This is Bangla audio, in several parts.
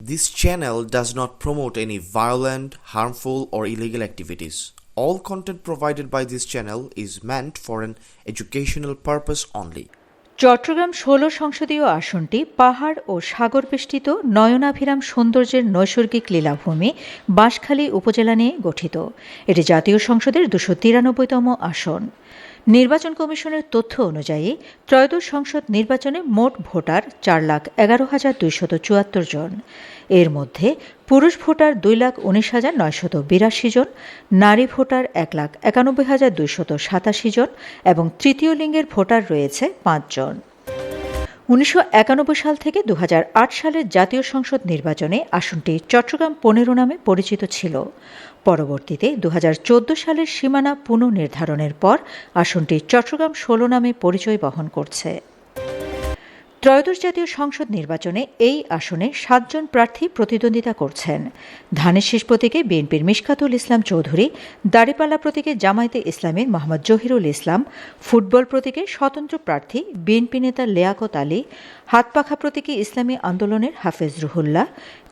This channel does not promote any violent, harmful, or illegal activities. All content provided by this channel is meant for an educational purpose only. Chittagong ১৬ সংসদীয় আসনটি পাহাড় ও সাগর বেষ্টিত নয়নাভিরাম সৌন্দর্যের নৈসর্গিক লীলাভূমি বাঁশখালী উপজেলা নিয়ে গঠিত। এটি জাতীয় সংসদের ২৯৩তম আসন। নির্বাচন কমিশনের তথ্য অনুযায়ী ত্রয়োদশ সংসদ নির্বাচনে মোট ভোটার ৪,১১,২৭৪ জন। এর মধ্যে পুরুষ ভোটার 2,19,982 জন, নারী ভোটার 1,91,287 জন এবং তৃতীয় লিঙ্গের ভোটার রয়েছে 5 জন। ১৯৯১ সাল থেকে ২০০৮ সালের জাতীয় সংসদ নির্বাচনে আসনটি চট্টগ্রাম ১৫ নামে পরিচিত ছিল। পরবর্তীতে ২০১৪ সালের সীমানা পুনর্নির্ধারণের পর আসনটি চট্টগ্রাম ১৬ নামে পরিচয় বহন করছে। ত্রয়োদশ জাতীয় সংসদ নির্বাচনে এই আসনে 7 জন প্রার্থী প্রতিদ্বন্দ্বিতা করছেন। ধানের শীষ প্রতীকে বিএনপির মিশকাতুল ইসলাম চৌধুরী, দাড়িপাল্লা প্রতীকে জামায়াতে ইসলামীর মোহাম্মদ জহিরুল ইসলাম, ফুটবল প্রতীকে স্বতন্ত্র প্রার্থী বিএনপি নেতা লিয়াকত আলী, হাতপাখা প্রতীকে ইসলামী আন্দোলনের হাফেজ রুহুল্লাহ,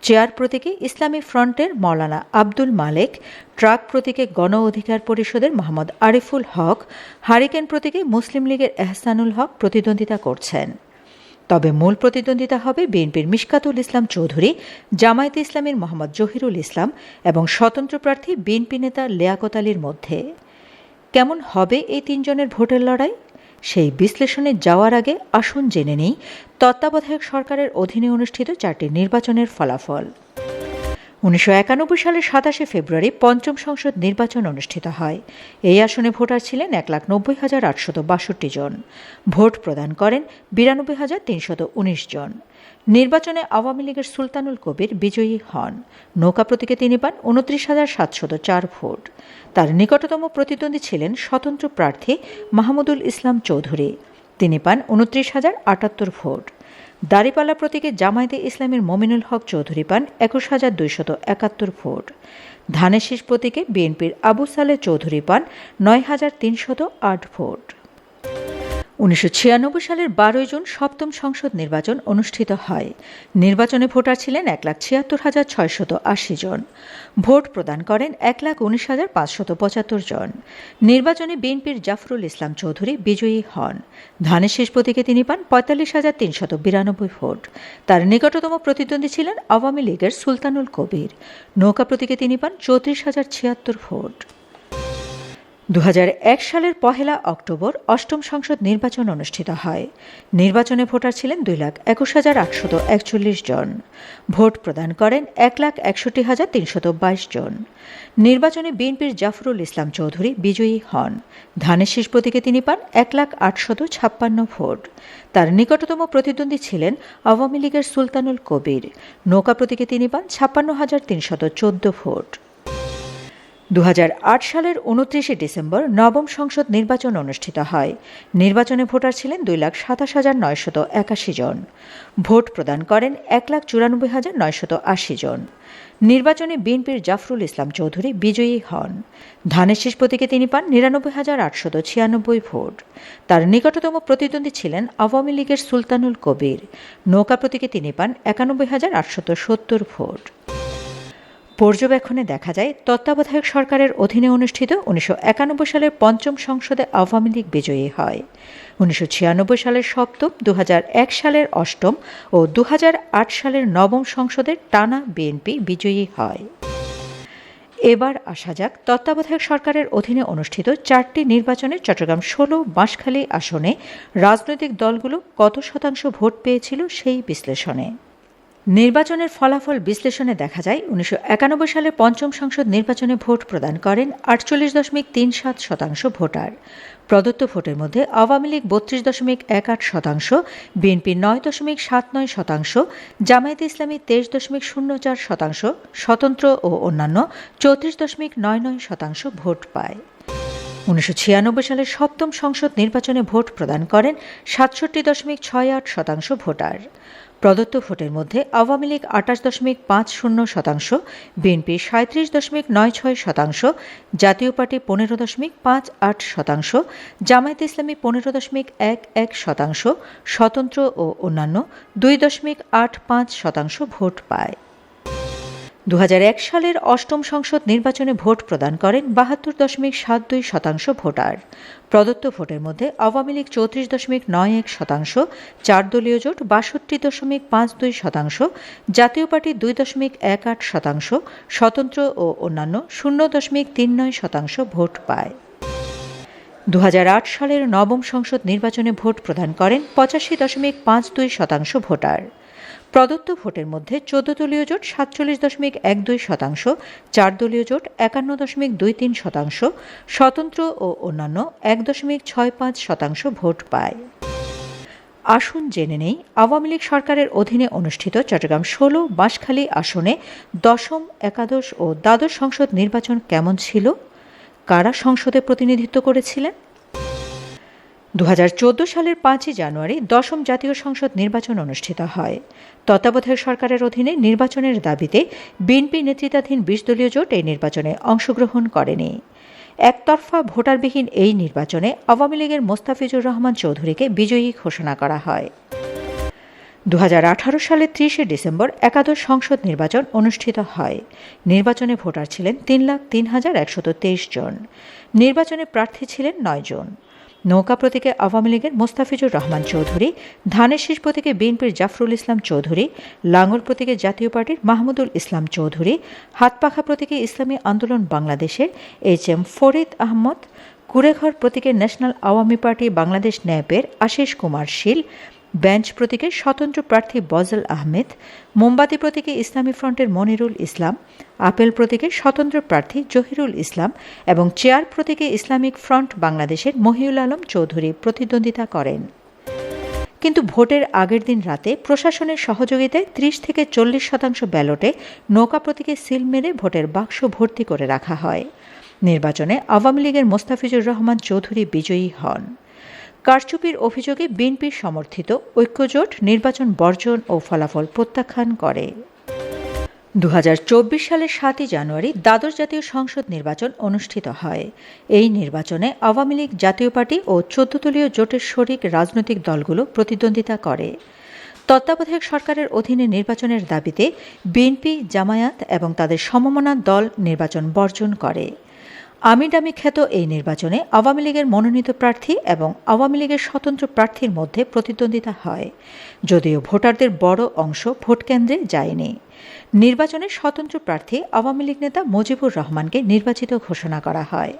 চেয়ার প্রতীকে ইসলামী ফ্রন্টের মৌলানা আব্দুল মালেক, ট্রাক প্রতীকে গণ অধিকার পরিষদের মোহাম্মদ আরিফুল হক, হারিকেন প্রতীকে মুসলিম লীগের এহসানুল হক প্রতিদ্বন্দ্বিতা করছেন। তবে মূল প্রতিদ্বন্দ্বিতা হবে বিএনপির মিশকাতুল ইসলাম চৌধুরী, জামায়াতে ইসলামীর মোহাম্মদ জহিরুল ইসলাম এবং স্বতন্ত্র প্রার্থী বিএনপি নেতা লিয়াকত আলীর মধ্যে। কেমন হবে এই 3 জনের ভোটের লড়াই? সেই বিশ্লেষণে যাওয়ার আগে আসুন জেনে নিই তত্ত্বাবধায়ক সরকারের অধীনে অনুষ্ঠিত 4টি নির্বাচনের ফলাফল। ১৯৯১ সালের ২৭ ফেব্রুয়ারি পঞ্চম সংসদ নির্বাচন অনুষ্ঠিত হয়। এই আসনে ভোটার ছিলেন ১,৯০,৮৬২ জন। ভোট প্রদান করেন ৯২,৩১৯ জন। নির্বাচনে আওয়ামী লীগের সুলতানুল কবির বিজয়ী হন। নৌকা প্রতীকে তিনি পান ২৯,৭০৪ ভোট। তার নিকটতম প্রতিদ্বন্দ্বী ছিলেন স্বতন্ত্র প্রার্থী মাহমুদুল ইসলাম চৌধুরী। তিনি পান ২৯,০৭৮ ভোট। দাড়িপাল্লা প্রতীকে জামায়াতে ইসলামীর মমিনুল হক চৌধুরী পান ২১,২৭১ ভোট। ধানের শীষ প্রতীকে বিএনপির আবু সালেহ চৌধুরী পান ৯,৩০৮ ভোট। ১৯৯৬ সালের ১২ জুন সপ্তম সংসদ নির্বাচন অনুষ্ঠিত হয়। নির্বাচনে ভোটার ছিলেন ১,৭৬,৬৮০ জন। ভোট প্রদান করেন ১,১৯,৫৭৫ জন। নির্বাচনে বিএনপির জাফরুল ইসলাম চৌধুরী বিজয়ী হন। ধানের শীষ প্রতীকে তিনি পান ৪৫,৩৯২ ভোট। তার নিকটতম প্রতিদ্বন্দ্বী ছিলেন আওয়ামী লীগের সুলতানুল কবির। নৌকা প্রতীকে তিনি পান ৩৪,০৭৬ ভোট। ২০০১ সালের ১ অক্টোবর অষ্টম সংসদ নির্বাচন অনুষ্ঠিত হয়। নির্বাচনে ভোটার ছিলেন ২,২১,৮৪১ জন। ভোট প্রদান করেন ১,৬১,৩২২ জন। নির্বাচনে বিএনপির জাফরুল ইসলাম চৌধুরী বিজয়ী হন। ধানের শীষ প্রতীকে তিনি পান ১,৮৫৬ ভোট। তার নিকটতম প্রতিদ্বন্দ্বী ছিলেন আওয়ামী লীগের সুলতানুল কবির। নৌকা প্রতীকে তিনি পান ৫৬,৩১৪ ভোট। ২০০৮ সালের ২৯ ডিসেম্বর নবম সংসদ নির্বাচন অনুষ্ঠিত হয়। নির্বাচনে ভোটার ছিলেন ২,২৭,৯৮১ জন। ভোট প্রদান করেন ১,৯৪,৯৮০ জন। নির্বাচনে বিএনপির জাফরুল ইসলাম চৌধুরী বিজয়ী হন। ধানের শীষ প্রতীকে তিনি পান ৯৯,৮৯৬ ভোট। তার নিকটতম প্রতিদ্বন্দ্বী ছিলেন আওয়ামী লীগের সুলতানুল কবির। নৌকা প্রতীকে তিনি পান ৯১,৮৭০ ভোট। পর্যবেক্ষণে দেখা যায় তত্ত্বাবধায়ক সরকারের অধীনে অনুষ্ঠিত ১৯৯১ সালের পঞ্চম সংসদে আওয়ামী লীগ বিজয়ী হয়। ১৯৯৬ সালের সপ্তম, ২০০১ সালের অষ্টম ও ২০০৮ সালের নবম সংসদের টানা বিএনপি বিজয়ী হয়। এবার আসা যাক তত্ত্বাবধায়ক সরকারের অধীনে অনুষ্ঠিত 4টি নির্বাচনে চট্টগ্রাম ১৬ বাঁশখালী আসনে রাজনৈতিক দলগুলো কত শতাংশ ভোট পেয়েছিল সেই বিশ্লেষণে। নির্বাচনের ফলাফল বিশ্লেষণে দেখা যায় ১৯৯১ সালে পঞ্চম সংসদ নির্বাচনে ভোট প্রদান করেন ৪৮.৩৭% ভোটার। প্রদত্ত ভোটের মধ্যে আওয়ামী লীগ ৩২.১৮%, বিএনপি ৯.৭৯%, জামায়াতে ইসলামী ২৩.০৪%, স্বতন্ত্র ও অন্যান্য ৩৪.৯৯% ভোট পায়। ১৯৯৬ সালের সপ্তম সংসদ নির্বাচনে ভোট প্রদান করেন ৬৭.৬৮% ভোটার। প্রদত্ত ভোটের মধ্যে আওয়ামী লীগ ২৮.৫০%, বিএনপি ৩৭.৯৬%, জাতীয় পার্টি ১৫.৫৮%, জামায়াতে ইসলামী ১৫.১১%, স্বতন্ত্র ও অন্যান্য ২.৮৫% ভোট পায়। 2001 সালের অষ্টম সংসদ নির্বাচনে ভোট প্রদান করেন 72.72% ভোটার। প্রদত্ত ভোটের মধ্যে আওয়ামী লীগ 34.91%, 4 দলীয় জোট 62.52%, জাতীয় পার্টি 2.18%, স্বতন্ত্র ও অন্যান্য 0.39% ভোট পায়। 2008 সালের নবম সংসদ নির্বাচনে ভোট প্রদান করেন 85.52% ভোটার। প্রদত্ত ভোটের মধ্যে 14 দলীয় জোট 47.12%, 4 দলীয় জোট 51.23%, স্বতন্ত্র ও অন্যান্য 1.65% ভোট পায়। আসুন জেনে নেই আওয়ামী লীগ সরকারের অধীনে অনুষ্ঠিত চট্টগ্রাম 16 বাঁশখালী আসনে দশম, একাদশ ও দ্বাদশ সংসদ নির্বাচন কেমন ছিল, কারা সংসদে প্রতিনিধিত্ব করেছিলেন। 2014 সালের 5 জানুয়ারি দশম জাতীয় সংসদ নির্বাচন অনুষ্ঠিত হয়। তত্ত্বাবধায়ক সরকারের অধীনে নির্বাচনের দাবিতে বিএনপি নেতৃত্বাধীন 20 দলীয় জোট এই নির্বাচনে অংশগ্রহণ করেনি। একতরফা ভোটারবিহীন এই নির্বাচনে আওয়ামী লীগের মোস্তাফিজুর রহমান চৌধুরীকে বিজয়ী ঘোষণা করা হয়। 2018 সালের 30 ডিসেম্বর একাদশ সংসদ নির্বাচন অনুষ্ঠিত হয়। নির্বাচনে ভোটার ছিলেন 3,03,123 জন। নির্বাচনে প্রার্থী ছিলেন 9 জন। নৌকা প্রতীকে আওয়ামী লীগের মোস্তাফিজুর রহমান চৌধুরী, ধানের শীষ প্রতীকে বিএনপির জাফরুল ইসলাম চৌধুরী, লাঙ্গল প্রতীকে জাতীয় পার্টির মাহমুদুল ইসলাম চৌধুরী, হাতপাখা প্রতীকে ইসলামী আন্দোলন বাংলাদেশের HM ফরিদ আহমদ, কুড়েঘর প্রতীকে ন্যাশনাল আওয়ামী পার্টি বাংলাদেশ ন্যাপের আশিস কুমার শীল, বেঞ্চ প্রতীকে স্বতন্ত্র প্রার্থী বজল আহমেদ, মোমবাতি প্রতীকে ইসলামী ফ্রন্টের মনিরুল ইসলাম, আপেল প্রতীকে স্বতন্ত্র প্রার্থী জহিরুল ইসলাম এবং চেয়ার প্রতীকে ইসলামিক ফ্রন্ট বাংলাদেশের মহিউল আলম চৌধুরী প্রতিদ্বন্দ্বিতা করেন। কিন্তু ভোটের আগের দিন রাতে প্রশাসনের সহযোগিতায় 30-40% ব্যালটে নৌকা প্রতীকে সিল মেরে ভোটের বাক্স ভর্তি করে রাখা হয়। নির্বাচনে আওয়ামী লীগের মোস্তাফিজুর রহমান চৌধুরী বিজয়ী হন। কারচুপির অভিযোগে বিএনপি সমর্থিত ঐক্যজোট নির্বাচন বর্জন ও ফলাফল প্রত্যাখ্যান করে। 2024 সালের 7 জানুয়ারি দ্বাদশ জাতীয় সংসদ নির্বাচন অনুষ্ঠিত হয়। এই নির্বাচনে আওয়ামী লীগ, জাতীয় পার্টি ও 14 দলীয় জোটের শরিক রাজনৈতিক দলগুলো প্রতিদ্বন্দ্বিতা করে। তত্ত্বাবধায়ক সরকারের অধীনে নির্বাচনের দাবিতে বিএনপি, জামায়াত এবং তাদের সমমনা দল নির্বাচন বর্জন করে। আমিডামি খ্যাত এই নির্বাচনে আওয়ামী লীগের মনোনীত প্রার্থী এবং আওয়ামী লীগের স্বতন্ত্র প্রার্থীর মধ্যে প্রতিদ্বন্দ্বিতা হয়, যদিও ভোটারদের বড় অংশ ভোটকেন্দ্রে যায়নি। নির্বাচনে স্বতন্ত্র প্রার্থী আওয়ামী লীগ নেতা মুজিবুর রহমানকে নির্বাচিত ঘোষণা করা হয়।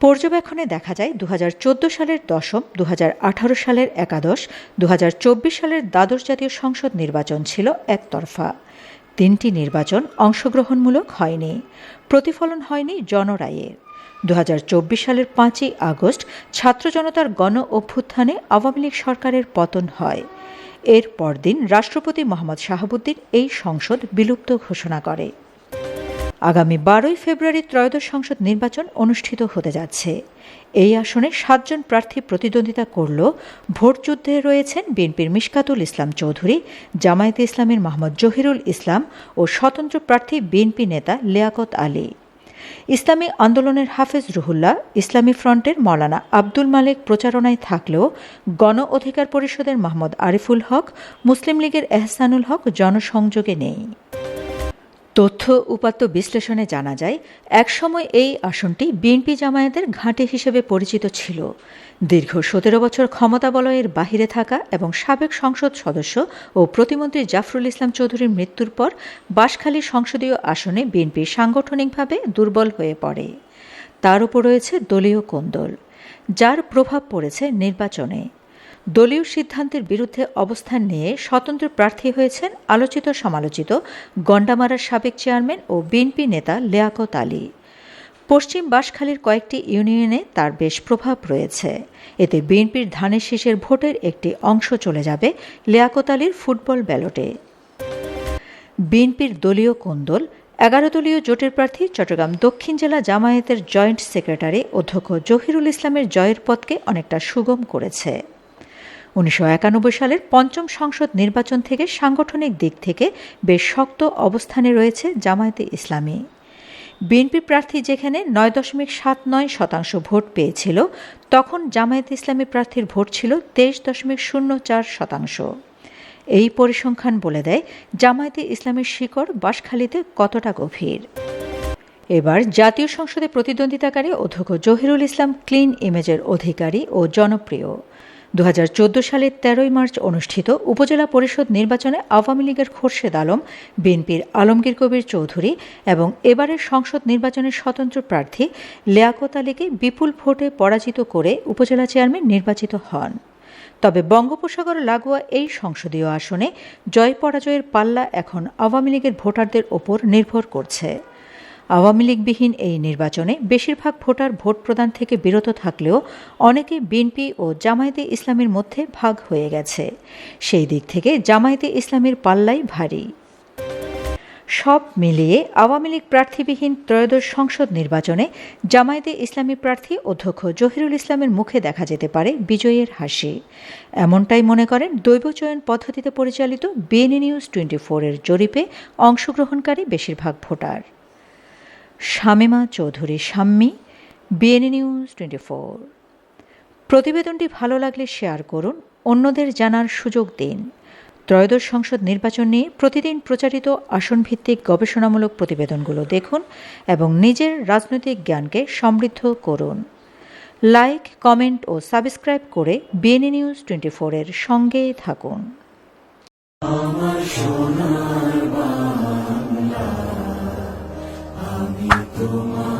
পর্যবেক্ষণে দেখা যায় 2014 সালের দশম, 2018 সালের একাদশ, 2024 সালের দ্বাদশ জাতীয় সংসদ নির্বাচন ছিল একতরফা। 3টি নির্বাচন অংশগ্রহণমূলক হয়নি, প্রতিফলন হয়নি জনরায়ের। 2024 সালের 5 আগস্ট ছাত্র জনতার গণ অভ্যুত্থানে আওয়ামী লীগ সরকারের পতন হয়। এর পরদিন রাষ্ট্রপতি মোহাম্মদ শাহাবুদ্দিন এই সংসদ বিলুপ্ত ঘোষণা করে। আগামী 12 ফেব্রুয়ারি ত্রয়োদশ সংসদ নির্বাচন অনুষ্ঠিত হতে যাচ্ছে। এই আসনে 7 জন প্রার্থী প্রতিদ্বন্দ্বিতা করলেও ভোটযুদ্ধে রয়েছেন বিএনপির মিশকাতুল ইসলাম চৌধুরী, জামায়াতে ইসলামের মোহাম্মদ জহিরুল ইসলাম ও স্বতন্ত্র প্রার্থী বিএনপি নেতা লিয়াকত আলী। ইসলামী আন্দোলনের হাফেজ রুহুল্লাহ, ইসলামী ফ্রন্টের মৌলানা আব্দুল মালেক প্রচারণায় থাকলেও গণ অধিকার পরিষদের মোহাম্মদ আরিফুল হক, মুসলিম লীগের এহসানুল হক জনসংযোগে নেই। তথ্য উপাত্ত বিশ্লেষণে জানা যায়, একসময় এই আসনটি বিএনপি জামায়াতের ঘাঁটি হিসেবে পরিচিত ছিল। দীর্ঘ 17 বছর ক্ষমতা বলয়ের বাহিরে থাকা এবং সাবেক সংসদ সদস্য ও প্রতিমন্ত্রী জাফরুল ইসলাম চৌধুরীর মৃত্যুর পর বাঁশখালী সংসদীয় আসনে বিএনপি সাংগঠনিকভাবে দুর্বল হয়ে পড়ে। তার উপর রয়েছে দলীয় কোন্দল, যার প্রভাব পড়েছে নির্বাচনে। দলীয় সিদ্ধান্তের বিরুদ্ধে অবস্থান নিয়ে স্বতন্ত্র প্রার্থী হয়েছেন আলোচিত সমালোচিত গন্ডামারার সাবেক চেয়ারম্যান ও বিএনপি নেতা লিয়াকত আলী। পশ্চিম বাঁশখালীর কয়েকটি ইউনিয়নে তার বেশ প্রভাব রয়েছে। এতে বিএনপির ধানের শীষের ভোটের একটি অংশ চলে যাবে লিয়াকত আলীর ফুটবল ব্যালটে। বিএনপির দলীয় কোন্দল 11 দলীয় জোটের প্রার্থী চট্টগ্রাম দক্ষিণ জেলা জামায়াতের জয়েন্ট সেক্রেটারি অধ্যক্ষ জহিরুল ইসলামের জয়ের পথকে অনেকটা সুগম করেছে। 1991 সালের পঞ্চম সংসদ নির্বাচন থেকে সাংগঠনিক দিক থেকে বেশ শক্ত অবস্থানে রয়েছে জামায়াতে ইসলামী। বিএনপি প্রার্থী যেখানে 9.79% ভোট পেয়েছিল, তখন জামায়াতে ইসলামী প্রার্থীর ভোট ছিল 23.04%। এই পরিসংখ্যান বলে দেয় জামায়াতে ইসলামের শিকড় বাঁশখালীতে কতটা গভীর। এবার জাতীয় সংসদে প্রতিদ্বন্দ্বিতাকারী অধ্যক্ষ জহিরুল ইসলাম ক্লিন ইমেজের অধিকারী ও জনপ্রিয়। 2014 সালের 13 মার্চ অনুষ্ঠিত উপজেলা পরিষদ নির্বাচনে আওয়ামী লীগের খোরশেদ আলম, বিএনপির আলমগীর কবির চৌধুরী এবং এবারের সংসদ নির্বাচনের স্বতন্ত্র প্রার্থী লিয়াকত আলীকে বিপুল ভোটে পরাজিত করে উপজেলা চেয়ারম্যান নির্বাচিত হন। তবে বঙ্গোপসাগর লাগোয়া এই সংসদীয় আসনে জয় পরাজয়ের পাল্লা এখন আওয়ামী লীগের ভোটারদের ওপর নির্ভর করছে। আওয়ামী লীগবিহীন এই নির্বাচনে বেশিরভাগ ভোটার ভোট প্রদান থেকে বিরত থাকলেও অনেকে বিএনপি ও জামায়াতে ইসলামের মধ্যে ভাগ হয়ে গেছে। সেই দিক থেকে জামায়াতে ইসলামের পাল্লাই ভারী। সব মিলিয়ে আওয়ামী লীগ প্রার্থীবিহীন ত্রয়োদশ সংসদ নির্বাচনে জামায়াতে ইসলামী প্রার্থী অধ্যক্ষ জহিরুল ইসলামের মুখে দেখা যেতে পারে বিজয়ের হাসি। এমনটাই মনে করেন দৈবচয়ন পদ্ধতিতে পরিচালিত বিএনএ নিউজ 24-এর জরিপে অংশগ্রহণকারী বেশিরভাগ voter. Shamima Chowdhury Shammi, BNA news 24। প্রতিবেদনটি ভালো লাগলে শেয়ার করুন, অন্যদের জানার সুযোগ দিন। ত্রয়োদশ সংসদ নির্বাচন নিয়ে প্রতিদিন প্রচারিত আসনভিত্তিক গবেষণামূলক প্রতিবেদনগুলো দেখুন এবং নিজের রাজনৈতিক জ্ঞানকে সমৃদ্ধ করুন। লাইক, কমেন্ট ও সাবস্ক্রাইব করে বিএনএ নিউজ 24-এর সঙ্গে থাকুন। আমার সোনার বাংলা, আমি তোমার